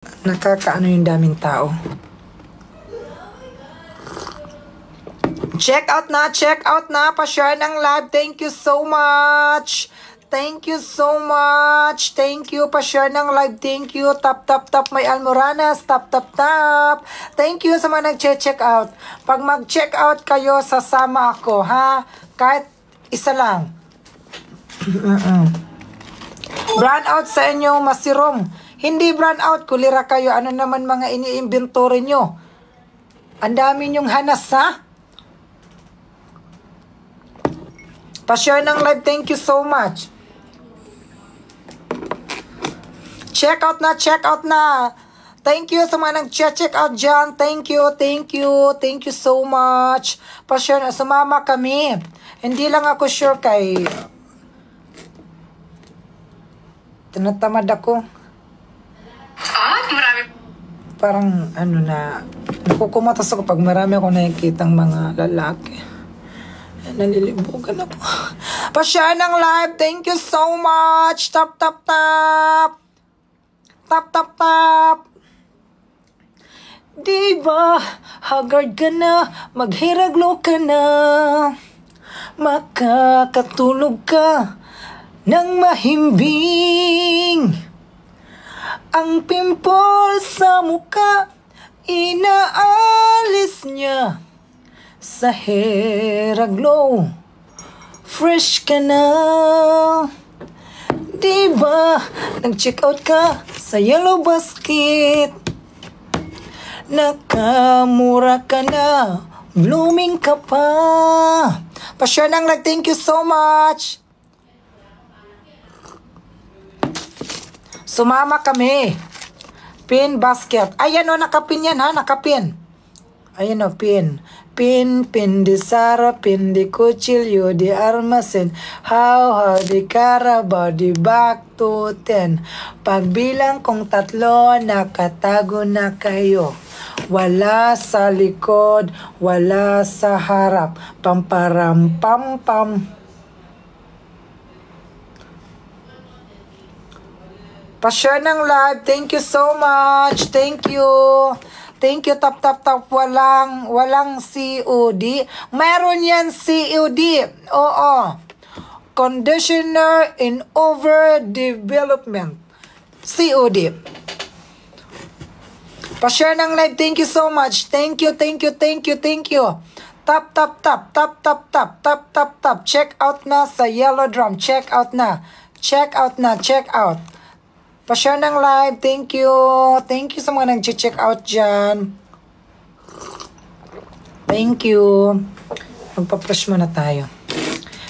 Nakakaano yung daming tao. Check out na. Pa-share ng live. Thank you so much. Thank you so much. Thank you. Pa-share ng live. Thank you. Tap. May Almoranas. Tap. Thank you sa mga nag-check out. Pag mag-check out kayo, sasama ako, ha? Kahit isa lang. Brand out sa inyo, masirong. Hindi brand out, kulira kayo. Ano naman mga ini-inventory nyo? Ang dami nyong hanas, ha? Pa-share ng live. Thank you so much. Check out na. Thank you sa mga nag-check out dyan. Thank you so much. Pa-share na, sumama kami. Hindi lang ako sure kay... Tinatamad ako. Marami. Parang ano na, nakukumatas ako pag marami ako nakikitang mga lalaki. Nalilibugan ako. Pa-share ng live. Thank you so much. Tap. Diba, haggard ka na, maghiraglo ka na, makakatulog ka ng mahimbing. Ang pimple sa muka, inaalis niya sa Heraglow. Fresh ka na. Diba, nag-check out ka sa Yellow Basket. Nakamura ka na, blooming ka pa. Pa-share ng like, thank you so much. Sumama kami. Pin basket. Ayan o, nakapin yan ha, nakapin. Ayan o, pin. Pin di Sara, pin di Cuchillo, di Armasen. How di Carabao, di back to 10. Pagbilang kong 3, nakatago na kayo. Wala sa likod, wala sa harap. Pamparam pam. Pa-share ng live. Thank you so much. Thank you. Tap. Walang COD. Meron yan COD. Oo. Conditioner in overdevelopment. COD. Pa-share ng live. Thank you so much. Thank you. Tap. Check out na sa Yellow Drum. Check out. Pa-share ng live. Thank you. Thank you sa mga nag-check out dyan. Thank you. Magpa-flash muna tayo.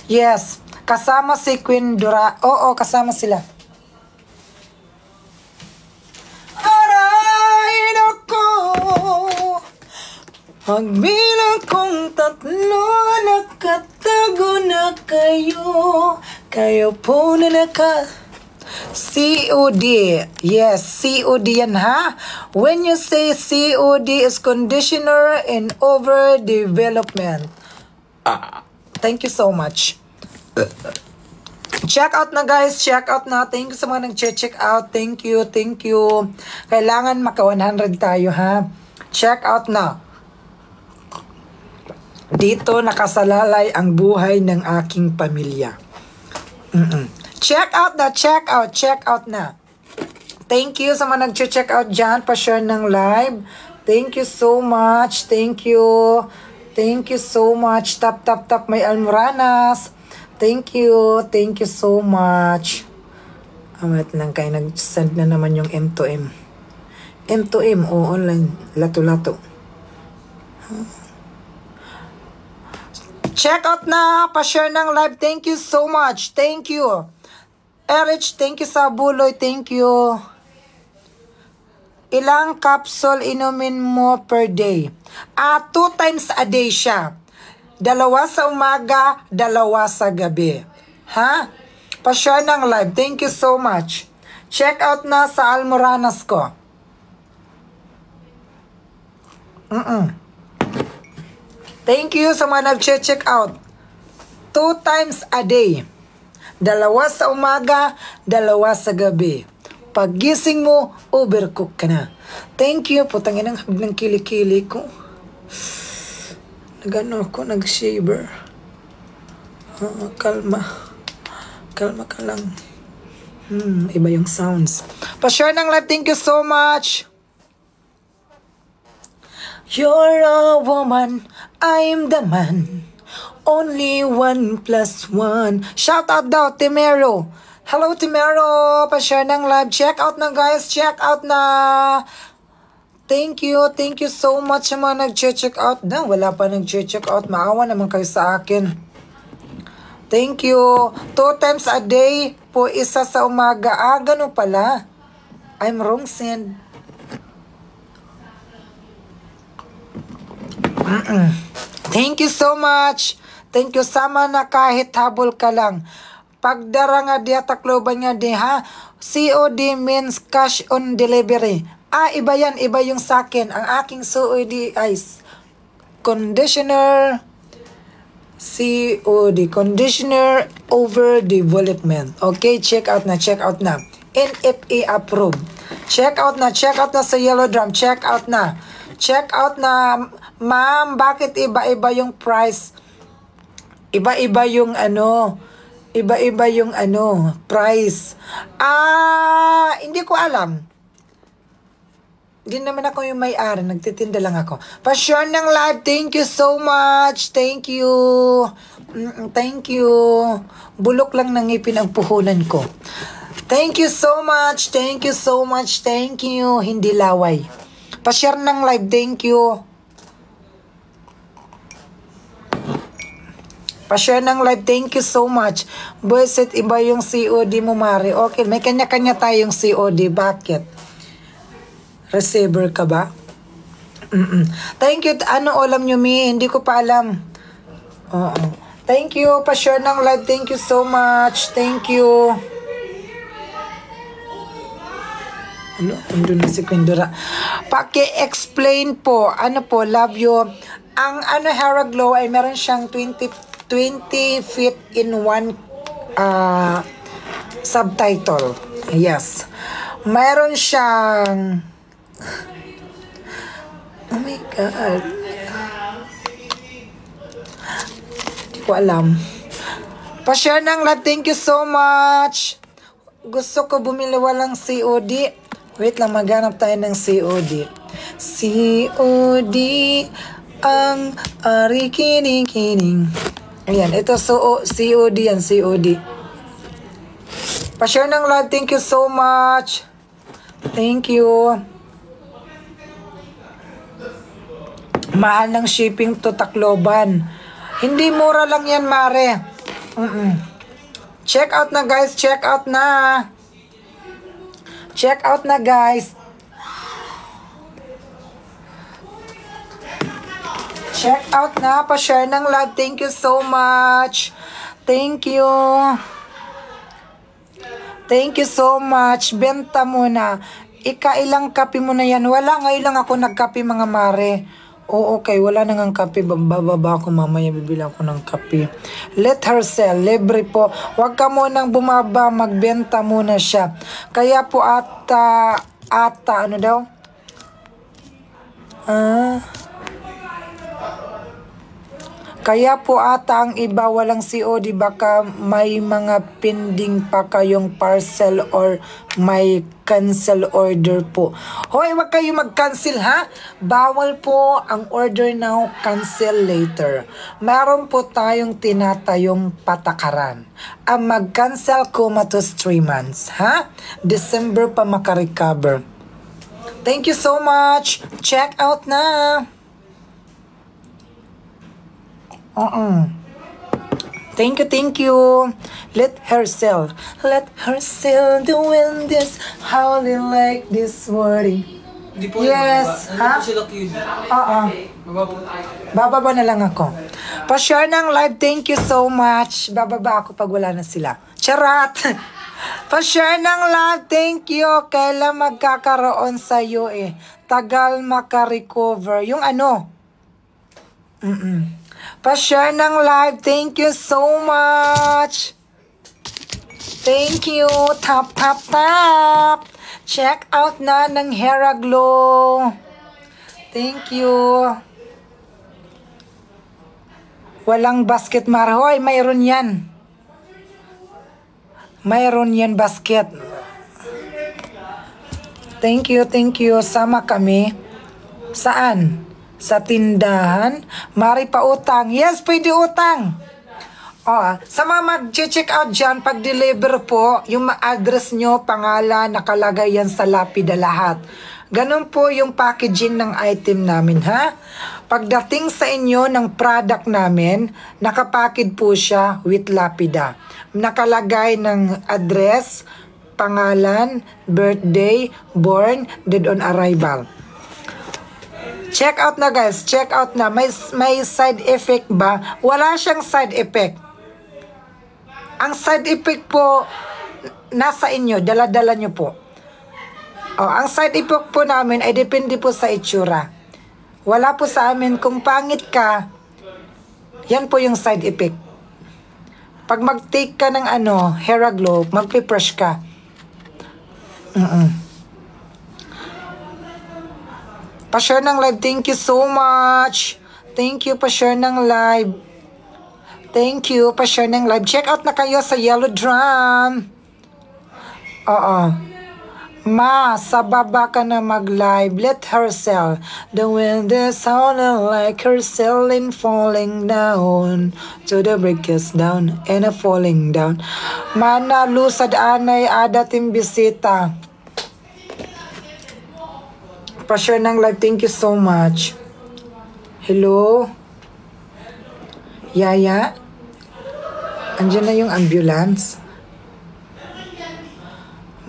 Yes. Kasama si Queen Dora. Oo, kasama sila. Aray nako. Magbilang kong 3, nakatago na kayo. Kayo po na COD. Yes, COD yan ha. When you say COD is conditioner in overdevelopment. Thank you so much. Check out na guys. Check out na. Thank you sa mga nag-check out. Thank you. Kailangan maka 100 tayo ha. Check out na. Dito nakasalalay ang buhay ng aking pamilya. Check out na. Thank you sa mga nag-check out dyan. Pa-share ng live. Thank you so much. Thank you so much. Tap. May Almoranas. Thank you so much. Wait lang kayo. Nag-send na naman yung M2M. M2M o online. Lato. Check out na. Pa-share ng live. Thank you so much. Thank you. Erich, thank you sa buloy. Thank you. Ilang capsule inumin mo per day? 2 times a day siya. 2 sa umaga, 2 sa gabi. Ha? Pa-share ng live. Thank you so much. Check out na sa Almoranas ko. Thank you sa mga nag-check out. 2 times a day. 2 sa umaga, 2 sa gabi. Pagising mo, overcook ka na. Thank you. Putangin ang ng kilikili ko. Nagano ako, nag-shaver. Kalma. Kalma ka lang. Iba yung sounds. Pa-share ng live. Thank you so much. You're a woman, I'm the man. Only 1 + 1. Shout out daw, Timero. Hello, Timero. Pa-share ng live. Check out na, guys. Check out na. Thank you so much sa mga nag-check out na. Wala pa nag-check out. Maawa naman kayo sa akin. Thank you. 2 times a day po, isa sa umaga. Ganun pala. I'm wrong, Sin. Thank you so much. Thank you sama na kahit habol ka lang. Pagdara nga diya takloban nga di ha. COD means cash on delivery. Iba yan. Iba yung sakin. Ang aking COD ay conditioner. COD. Conditioner over development. Okay, check out na. Check out na. NFA approved. Check out na sa Yellow Drum. Check out na. Check out na. Ma'am, bakit iba-iba yung price? Iba-iba yung iba-iba yung price. Hindi ko alam. Hindi naman ako yung may-ari. Nagtitinda lang ako. Pa-share ng live. Thank you so much. Thank you. Thank you. Bulok lang ng ngipin ang puhunan ko. Thank you so much. Thank you so much. Thank you. Hindi laway. Pa-share ng live. Thank you. Pa-share ng live. Thank you so much. Buisit, iba yung COD mo, Mari. Okay, may kanya-kanya tayong COD. Bakit? Receiver ka ba? Thank you. Ano alam nyo, Mi? Hindi ko pa alam. Thank you. Pa-share ng live. Thank you so much. Thank you. Andun na si Quindora. Paki-explain po. Ano po, love you. Ang Hera Glow ay meron siyang 20 feet in 1 subtitle. Yes. Mayroon siyang oh my God. Hindi ko alam. Pa-share ng live. Thank you so much. Gusto ko bumili walang COD. Wait lang, maghanap tayo ng COD. COD ang ari-kining-kining. Ayan, ito COD yan, COD. Pa-share ng live. Thank you so much. Thank you. Mahal ng shipping to Tacloban. Hindi mura lang yan, Mare. Check out na, guys. Check out na. Check out na, guys. Check out na. Pa-share ng live. Thank you so much. Thank you. Thank you so much. Benta muna. Ikailang kape mo na yan. Wala, ngayon lang ako nagkape, mga Mare. Okay, wala nang ang kape. Bababa ako mamaya, bibili ako ng kape. Let her sell. Libre po. Huwag ka munang bumaba. Magbenta muna siya. Kaya po ano daw? Kaya po ata ang iba walang COD, baka may mga pending pa kayong parcel or may cancel order po. Hoy, wag kayo mag-cancel ha. Bawal po ang order now, cancel later. Meron po tayong tinatayong patakaran. Ang mag-cancel kumatos 3 months ha. December pa makarecover. Thank you so much. Check out na. Thank you. Let her sell. Let her sell doing this. How they like this wording. Yes, ha? Bababa na lang ako. Pa-share ng live. Thank you so much. Bababa ako pag wala na sila. Charat! Pa-share ng live. Thank you. Kailan magkakaroon sa'yo tagal makarecover. Yung ano? Pa-share ng live. Thank you so much. Thank you. Tap, tap, tap. Check out na ng Hera Glow. Thank you. Walang basket marhoy. Mayroon yan. Mayroon yan basket. Thank you, thank you. Sama kami. Saan? Sa tindahan? Mari pa utang. Yes, pwede utang. Sa mga mag-check out dyan, pag-deliver po, yung address nyo, pangalan, nakalagay yan sa lapida lahat. Ganun po yung packaging ng item namin, ha? Pagdating sa inyo ng product namin, nakapakid po siya with lapida. Nakalagay ng address, pangalan, birthday, born, dead on arrival. Check out na guys, check out na. May side effect ba? Wala siyang side effect. Ang side effect po, nasa inyo, dala-dala nyo po. Ang side effect po namin ay depende po sa itsura. Wala po sa amin, kung pangit ka, yan po yung side effect. Pag mag-take ka ng Hera Glow, mag-refresh ka. Pa-share ng live, thank you so much. Thank you, pa-share ng live. Thank you, pa-share ng live. Check out na kayo sa Yellow Drum. Ma, sa baba ka na mag-live. Let her sell. The wind is sounding like her selling, falling down. To the breakers down and a falling down. Mana lusad anay adating bisita. Pa-share ng live. Thank you so much. Hello? Yaya? Andiyan na yung ambulance?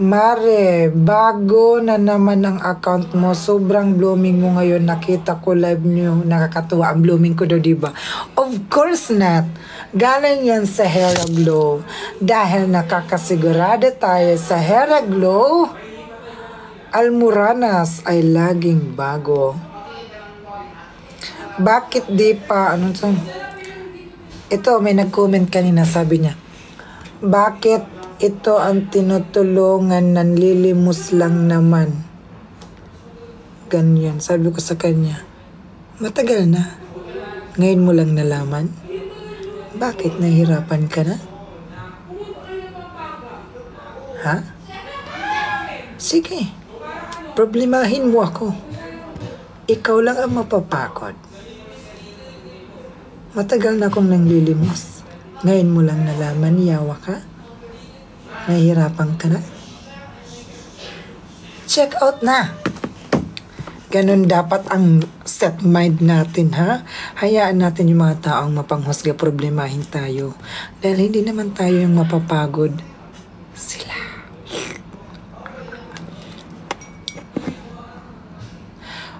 Mare, bago na naman ang account mo. Sobrang blooming mo ngayon. Nakita ko live nyo. Nakakatuwa ang blooming ko daw, diba? Of course not. Galing yan sa Hera Glow. Dahil nakakasigurado tayo sa Hera Glow, Almoranas ay laging bago. Bakit di pa? Ano to? Ito, may nag-comment kanina. Sabi niya, bakit ito ang tinutulungan, nanlilimos lang naman? Ganyan. Sabi ko sa kanya, matagal na. Ngayon mo lang nalaman? Bakit nahihirapan ka na? Ha? Sige. Problemahin mo ako. Ikaw lang ang mapapagod. Matagal na akong nanglilimos. Ngayon mo lang nalaman, yawa ka? Nahihirapan ka na? Check out na. Ganun dapat ang set mind natin, ha? Hayaan natin yung mga taong mapanghusga, problemahin tayo. Dahil hindi naman tayo yung mapapagod. Sila.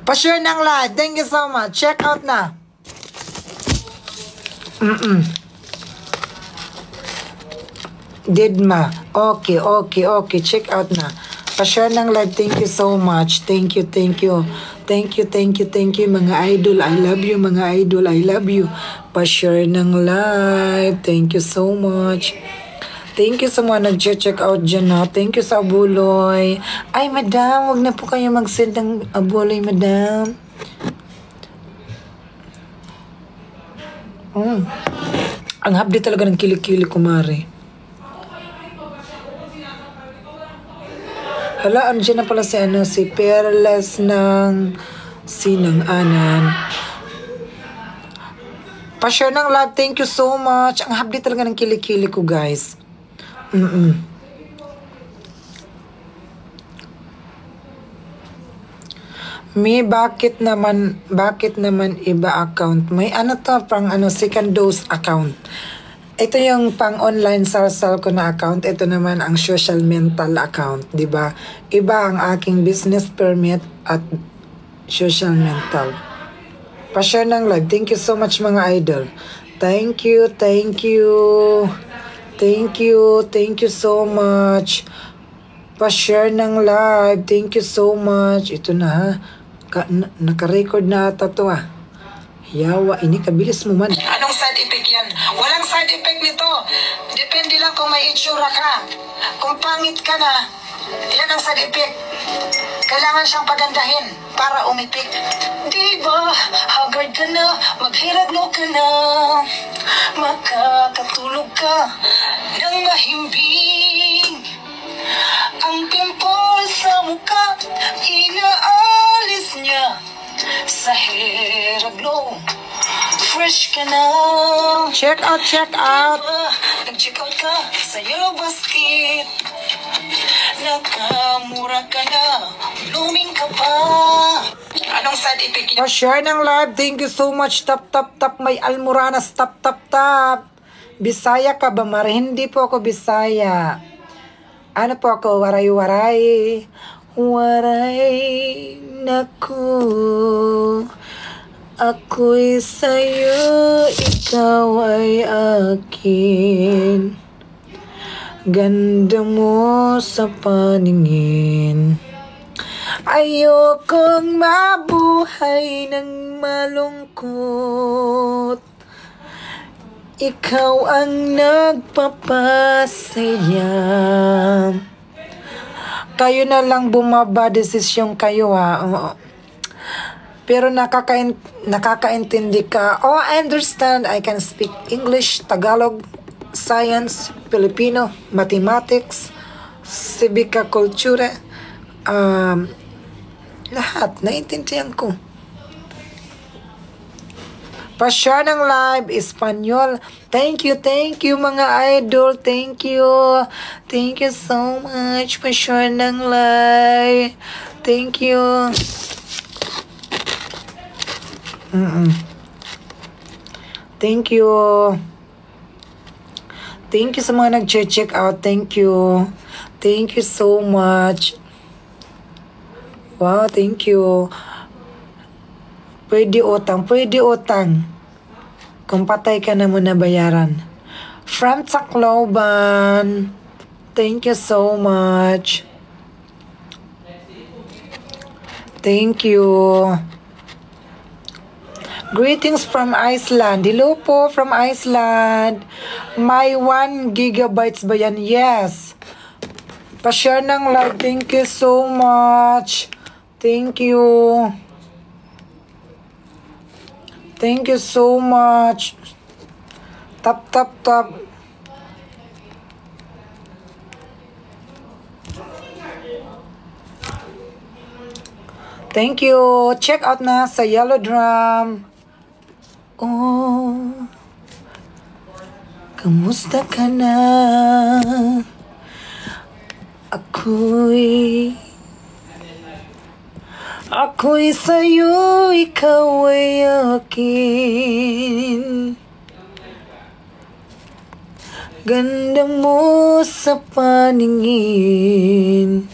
Pa-share ng live. Thank you so much. Check out na. Didma. Okay. Check out na. Pa-share ng live. Thank you so much. Thank you. Mga idol. I love you, mga idol. I love you. Pa-share ng live. Thank you so much. Thank you sa mga nag-check out dyan, ha. Thank you sa abuloy. Ay, madam, wag na po kayo mag-send ng abuloy, madam. Ang hapdi talaga ng kilikili, kumari. Hala, andyan na pala si Perles ng Sinang-anan. Pa-share ng live, thank you so much. Ang hapdi talaga ng kilikili ko, guys. May bakit naman iba account? May pang second dose account. Ito yung pang online sal ko na account. Ito naman ang social mental account, 'di ba? Iba ang aking business permit at social mental. Pa-share ng live. Thank you so much, mga idol. Thank you so much. Pa-share ng live. Thank you so much. Ito na, ha. Naka-record na ata to, ha. Yawa, ini kabilis mo man. Anong side effect yan? Walang side effect nito. Depende lang kung may itsura ka. Kung pangit ka na, Yan ang side effect. Kailangan siyang pagandahin para umipik. Diba, haggard ka na, maghiraglo ka na, makakatulog ka ng mahimbing. Ang pimpol sa mukha, inaalis niya sa Heraglo. Fresh ka na. Check out, check out. Nag-check out ka sa Yellow Basket. Nakamura ka na, blooming ka pa. Anong side effect? Pa-share ng live. Thank you so much. Tap, tap, tap. May Almoranas. Tap, tap, tap. Bisaya ka ba, Mare? Hindi po ako Bisaya. Ano po ako? Waray, waray. Waray. Naku. Ako'y sa'yo, ikaw ay akin. Ganda mo sa paningin. Ayokong mabuhay ng malungkot. Ikaw ang nagpapasaya. Kayo na lang bumaba, desisyon kayo ha. Pero nakakaintindi ka. Oh, I understand. I can speak English, Tagalog, Science, Filipino, Mathematics, Civica Cultura. Lahat. Naiintindihan ko. Pa-share ng live, Espanyol. Thank you mga idol. Thank you. Thank you so much. Pa-share ng live. Thank you. Thank you. Thank you sa mga nag-check out. Thank you. Thank you so much. Wow, thank you. Pwede utang. Pwede utang. Kung patay ka na muna bayaran. From Tacloban. Thank you so much. Thank you. Greetings from Iceland. Hello po from Iceland. May 1 gigabytes ba yan? Yes. Pa-share ng live. Thank you so much. Thank you. Thank you so much. Tap, tap, tap. Thank you. Check out na sa Yellow Drum. Oh, kamusta ka na? Ako'y sa'yo, ikaw ay akin. Ganda mo sa paningin.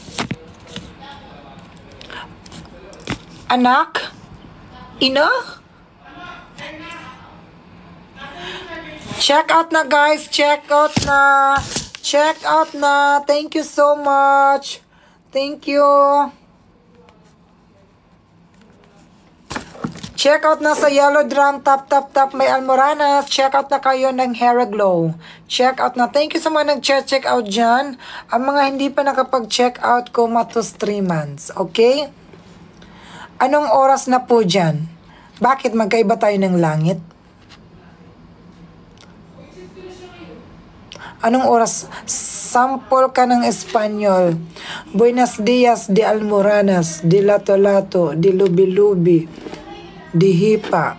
Anak? Ina? Check out na guys, check out na. Check out na. Thank you so much. Thank you. Check out na sa Yellow Drum. Tap, tap, tap. May Almoranas. Check out na kayo ng Heraglo. Check out na. Thank you sa mga nag-check out dyan. Ang mga hindi pa nakapag-check out ko matos 3 months. Okay? Anong oras na po dyan? Bakit magkaiba tayo ng langit? Anong oras? Sample ka ng Espanyol. Buenos dias, de Almoranas, de Lato-Lato, de Lubi-Lubi, de Hipa.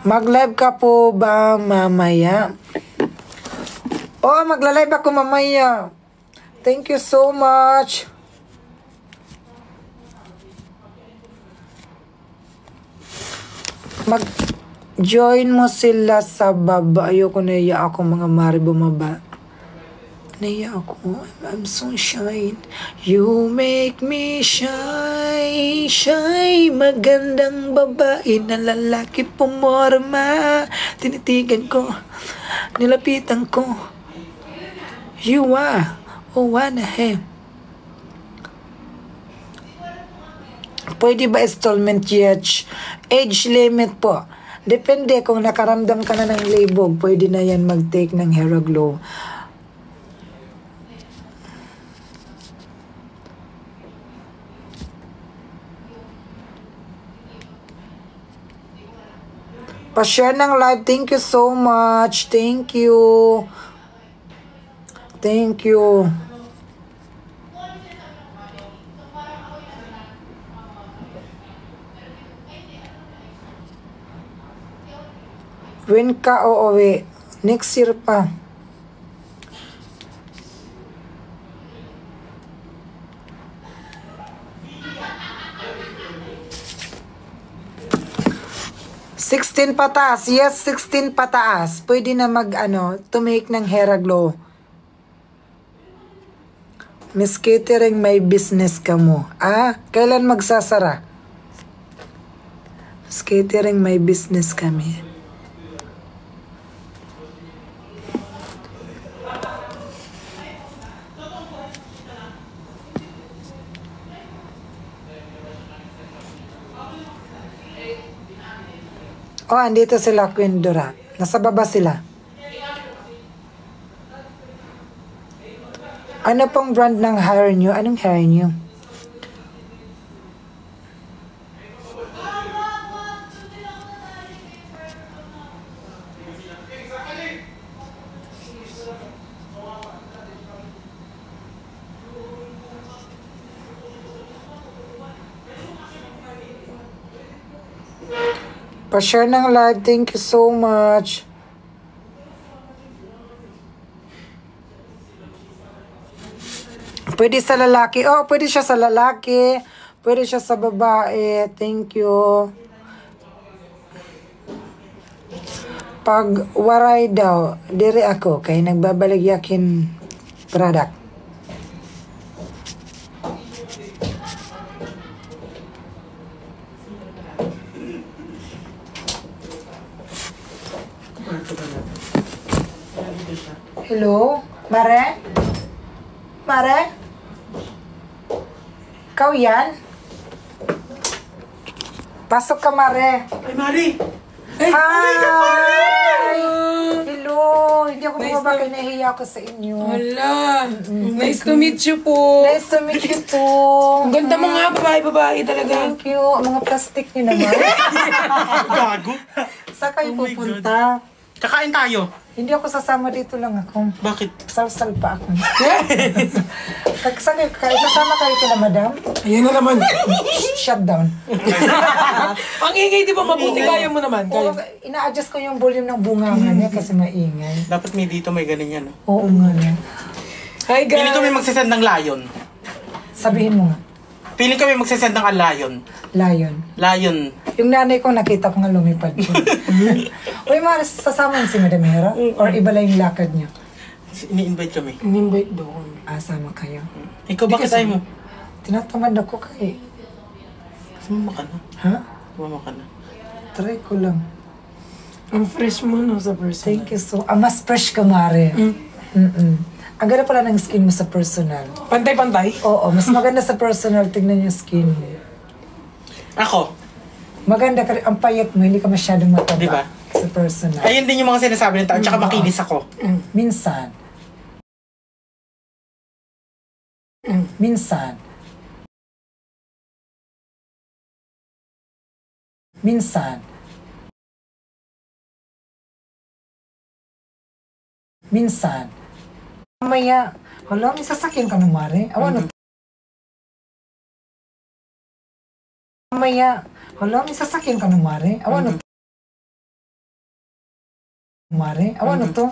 Mag-live ka po ba mamaya? Oh, magla-live ako mamaya. Thank you so much. Join mo sila sa baba. Ayoko, naiya ako mga mare bumaba. Naiya ako. I'm so shy. You make me shy. Shy. Magandang babae na lalaki pumorma. Tinitigan ko. Nilapitan ko. You are. Oh, wanna he. Pwede ba installment yet? Age limit po. Depende kung nakaramdam ka na ng labog, pwede na yan mag-take ng Heraglo. Pa-share ng live. Thank you so much. Thank you. Thank you. When ka uuwi? Next year pa. $16 pataas. Yes, 16 pataas. Pwede na to make ng hair glow. Miss Catering, may business ka mo. Kailan magsasara? Miss Catering, may business kami. Andito sila, Queen Dora. Nasa baba sila. Ano pong brand ng hair nyo? Anong hair nyo? Pa-share ng live. Thank you so much. Pwede sa lalaki. Pwede siya sa lalaki. Pwede siya sa babae. Thank you. Pag waray daw, dire ako kay nagbabaligyakin product. Hello? Mare? Mare? Ikaw yan? Pasok ka, Mare. Ay, Mari! Hi! Hello! Hindi ako bumaba kaya nahiya ako sa inyo. Hala! Nice to meet you po. Nice to meet you too. Ang ganda mo nga, babae talaga. Thank you. Mga plastic niyo naman. Gago! Saan kayo Oh my pupunta? Kakain tayo! Hindi ako sasama dito lang ako. Bakit? Sal-sal pa ako. Sasama kayo kila madam? Ayan na naman. Shut down. Ang ingay, di ba mabuti? Kaya mo naman. Kaya. Ina-adjust ko yung volume ng bunganga niya kasi maingay. Dapat may dito may ganun yan. Oo nga niya. Hi guys! Piling kami magsasend ng lion. Sabihin mo nga. Piling kami magsasend ng lion. Lion. Lion. Yung nanay ko nakita ko nga lumipad ko. Uy, Maris, sasama mo si Madam Hera? Or iba lang yung lakad niya? Ini-invite kami. In-invite daw kami. Sama kayo. Ikaw, bakit tayo mo? Tinatamad ako kay... Sumama ka na. Ha? Sumama ka na. Try ko lang. Ang fresh mo no sa person. Thank you so... mas fresh ka, Mare. Ang ganda pala ng skin mo sa personal. Pantay-pantay? Oo, mas maganda sa personal. Tingnan yung skin mo. Ako? Maganda ka rin. Ang payat mo, hindi ka masyadong mataba. Diba? Sa personal. Ayun din yung mga sinasabi ng tao. Tsaka makinis ako. Minsan. Minsan. Minsan. Minsan. Mamaya. Hala, may sasakyan ka ng Mare. Awan Mamaya. Hala, may sasakyan ka ng Mare. Awan Mare. Awan to.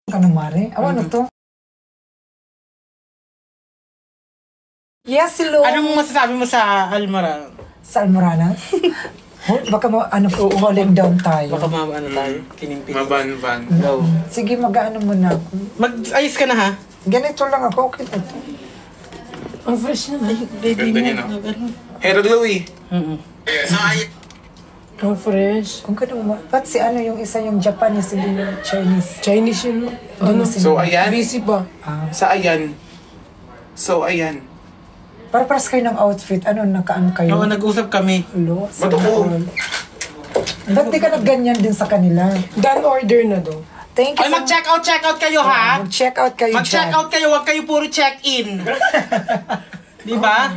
Ka ng Mare. Awan to. Yes, hello. Anong masasabi mo sa Almara? Sa Almoranas? Baka falling down tayo. Baka ano tayo? Kinimpin. Maban-ban. Go. Sige, mag-ano muna ako. Mag-ayos ka na ha? Ganito lang ako. Okay na. Ang fresh na. Baby Ganda niya, no? Hair Louie. Ang fresh. Kung kano mo, ba't si ano yung isa yung Japanese, hindi yung Chinese? Chinese yun. Ano? So, ayan. Busy pa. Sa ayan. So, ayan. Para-paras kayo ng outfit. Ano, nakaano kayo? Oo, nag-usap kami. Lo, Ba't ako? ba't di ka nagganyan din sa kanila? Done order na daw. Thank you. Ay, mag-check out kayo ha? Mag-check out kayo Mag-check dyan. out kayo, huwag kayo puro check-in. Di ba?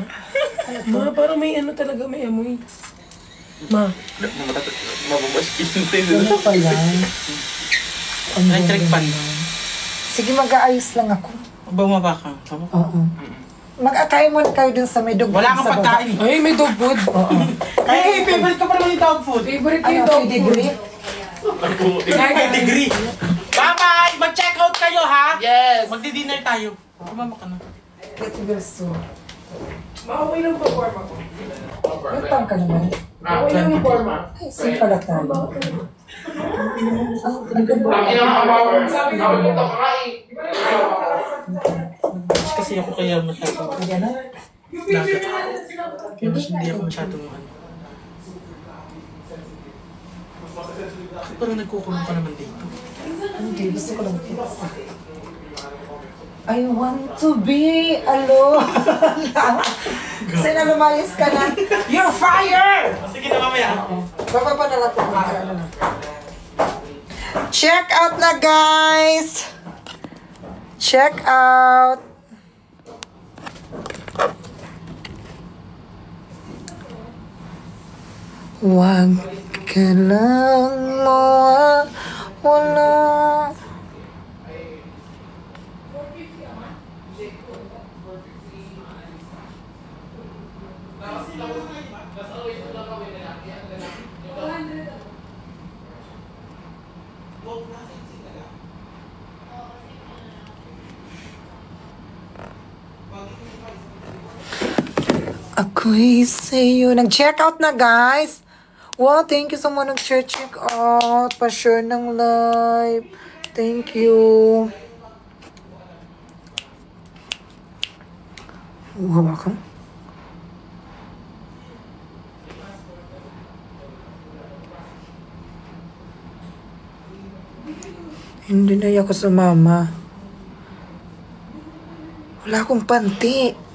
Ma, parang may ano talaga, may amoy. Ma. Ano pa lang? Electric fan. Sige, mag-aayos lang ako. Bumaba ka. Oo. Mag-akay muna kayo dun sa may dog Wala food kang sa baba. pagkain. Ay, may dog food. Oo. Ay, favorite ko pa naman yung dog food. Favorite ko Ano, yung dog food. pedigree? May degree. Bye-bye! Mag-check out kayo, ha? Yes! Magdi-dinner tayo. Kumama ka na. Ito verso. Ma-okay lang pa forma ko. Utang ka naman. Okay lang yung forma. Ay, saan pala tayo? Kasi ako kaya masyadong Ayan na. dagat. Kaya mas hindi ako masyadong ano. Bakit parang nagkukulong ka naman dito? Hindi, gusto ko lang pizza. I want to be alone. Kasi na lumayas ka na. You're fired! Sige na mamaya. Bababa na lang po. Ano na. Check out na, guys! Check out! Wag ka lang mawawala. Ako'y sa'yo. Nag-check out na, guys. Wow, thank you sa mga nag-check out. Pa-share ng live. Thank you. Wow, ako. Hindi na ako sumama. Wala akong panty.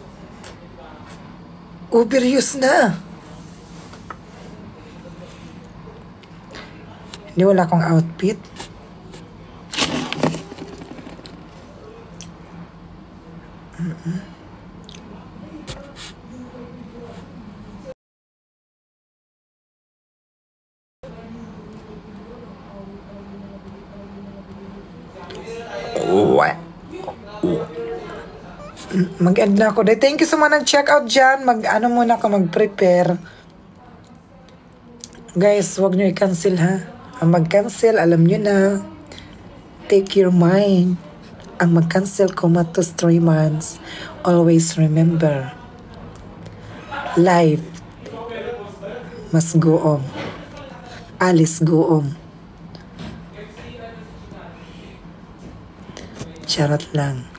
Overuse na. Hindi, wala akong outfit. Mag-end na ako. Thank you sa mga nag-check out dyan. Mag-ano muna ako, mag-prepare. Guys, huwag nyo i-cancel, ha? Ang mag-cancel, alam nyo na. Take your mind. Ang mag-cancel ko matos 3 months. Always remember. Life must go on. Alice go on. Charot lang.